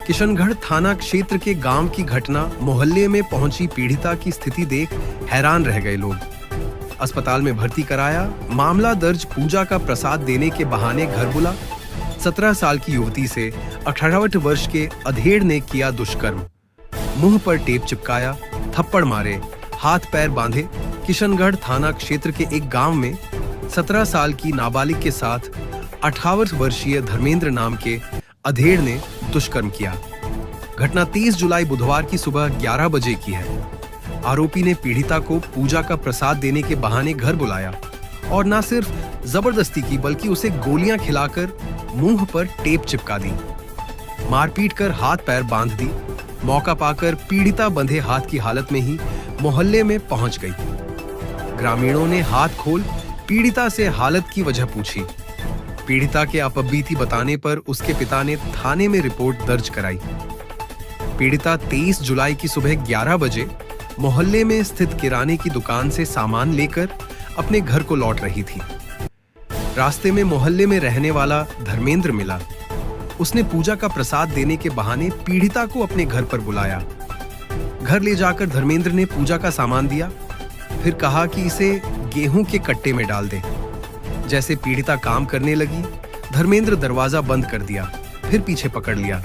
किशनगढ़ थाना क्षेत्र के गांव की घटना मोहल्ले में पहुंची पीड़िता की स्थिति देख हैरान रह गए लोग। अस्पताल में भर्ती कराया, मामला दर्ज, पूजा का प्रसाद देने के बहाने घर बुला। 17 साल की युवती से 68 वर्ष के अधेड़ ने किया दुष्कर्म, मुंह पर टेप चिपकाया, थप्पड़ मारे, हाथ पैर बांधे। किशनगढ़ थाना क्षेत्र के एक गांव में 17 साल की नाबालिग के साथ 58 वर्षीय धर्मेंद्र नाम के अधेड़ ने दुष्कर्म किया। घटना 30 जुलाई बुधवार की सुबह 11 बजे की है। आरोपी ने पीड़िता को पूजा का प्रसाद देने के बहाने घर बुलाया और न सिर्फ जबरदस्ती की बल्कि उसे गोलियां खिलाकर मुंह पर टेप चिपका दी, मारपीट कर हाथ पैर बांध दी। मौका पाकर पीड़िता बंधे हाथ की हालत में ही मोहल्ले में पहुंच गई। ग्रामीणों ने हाथ खोल पीड़िता से हालत की वजह पूछी। पीड़िता के अपबीती बताने पर उसके पिता ने थाने में रिपोर्ट दर्ज कराई। पीड़िता 23 जुलाई की सुबह 11 बजे मोहल्ले में स्थित किराने की दुकान से सामान लेकर अपने घर को लौट रही थी। रास्ते में मोहल्ले में रहने वाला धर्मेंद्र मिला। उसने पूजा का प्रसाद देने के बहाने पीड़िता को अपने घर पर बुलाया। घर ले जाकर धर्मेंद्र ने पूजा का सामान दिया, फिर कहा कि इसे गेहूं के कट्टे में डाल दे। जैसे पीड़िता काम करने लगी, धर्मेंद्र दरवाजा बंद कर दिया, फिर पीछे पकड़ लिया।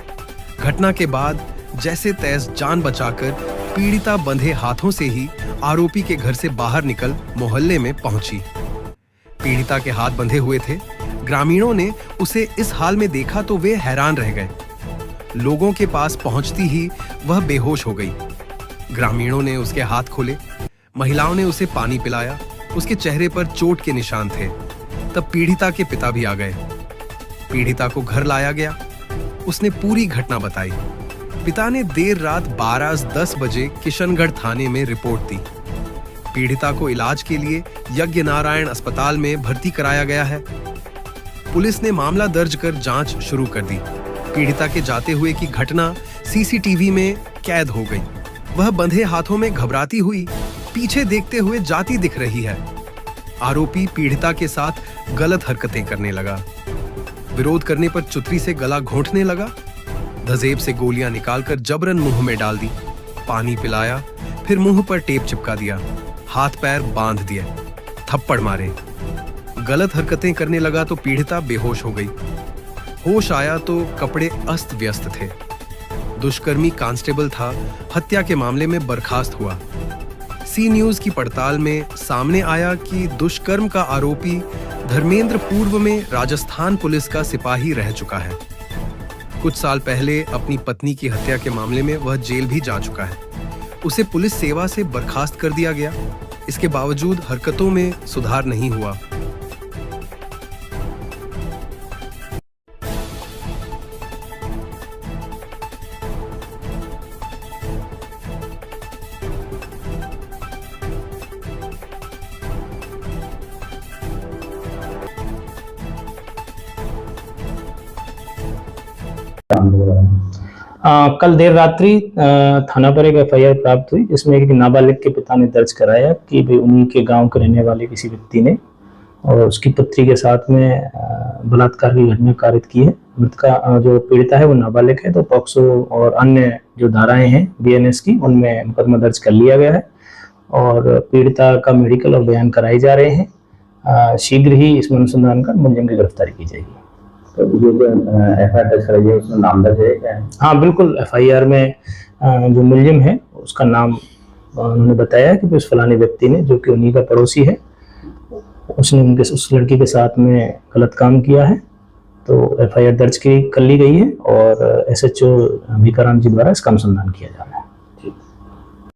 घटना के बाद जैसे तैस जान बचाकर पीड़िता बंधे हाथों से ही आरोपी के घर से बाहर निकल मोहल्ले में पहुंची। पीड़िता के हाथ बंधे हुए थे। ग्रामीणों ने उसे इस हाल में देखा तो वे हैरान रह गए। लोगों के पास पहुंचती ही वह बेहोश हो गई। ग्रामीणों ने उसके हाथ खोले, महिलाओं ने उसे पानी पिलाया। उसके चेहरे पर चोट के निशान थे। तब पीड़िता के पिता भी आ गए। पीड़िता को घर लाया गया। उसने पूरी घटना बताई। पिता ने देर रात 12:10 बजे किशनगढ़ थाने में रिपोर्ट दी। पीड़िता को इलाज के लिए यज्ञ नारायण अस्पताल में भर्ती कराया गया है। पुलिस ने मामला दर्ज कर जांच शुरू कर दी। पीड़िता के जाते हुए की घटना सीसीटीवी में कैद हो गई। वह बंधे हाथों में घबराती हुई पीछे देखते हुए जाती दिख रही है। आरोपी पीड़िता के साथ गलत हरकतें करने लगा। विरोध करने पर चुतरी से गला घोंटने लगा। दजेब से गोलियां निकालकर जबरन मुंह में डाल दी, पानी पिलाया, फिर मुंह पर टेप चिपका दिया, हाथ पैर बांध दिए, थप्पड़ मारे। गलत हरकतें करने लगा तो पीड़िता बेहोश हो गई। होश आया तो कपड़े अस्त व्यस्त थे। दुष्कर्मी कांस्टेबल था, हत्या के मामले में बर्खास्त हुआ। सी न्यूज की पड़ताल में सामने आया कि दुष्कर्म का आरोपी धर्मेंद्र पूर्व में राजस्थान पुलिस का सिपाही रह चुका है। कुछ साल पहले अपनी पत्नी की हत्या के मामले में वह जेल भी जा चुका है। उसे पुलिस सेवा से बर्खास्त कर दिया गया। इसके बावजूद हरकतों में सुधार नहीं हुआ। कल देर रात्रि थाना पर एक एफआईआर प्राप्त हुई, जिसमें एक नाबालिग के पिता ने दर्ज कराया कि भाई उन्हीं के गांव के रहने वाले किसी व्यक्ति ने और उसकी पुत्री के साथ में बलात्कार की घटना कारित की है। मृतका जो पीड़िता है वो नाबालिग है, तो पॉक्सो और अन्य जो धाराएं हैं बीएनएस की, उनमें मुकदमा दर्ज कर लिया गया है और पीड़िता का मेडिकल और बयान कराए जा रहे हैं। शीघ्र ही इसमें अनुसंधान कर मुलजिम की गिरफ्तारी की जाएगी। तो ये जो एफआईआर दर्ज कराई है उसमें नाम दर्ज है क्या है? हाँ बिल्कुल, एफआईआर में जो मुलजिम है उसका नाम उन्होंने बताया कि उस फलाने व्यक्ति ने, जो कि उन्हीं का पड़ोसी है, उसने उस लड़की के साथ में गलत काम किया है। तो एफआईआर दर्ज कर ली गई है और एसएचओ भीखाराम जी द्वारा इसका अनुसंधान किया जा रहा है।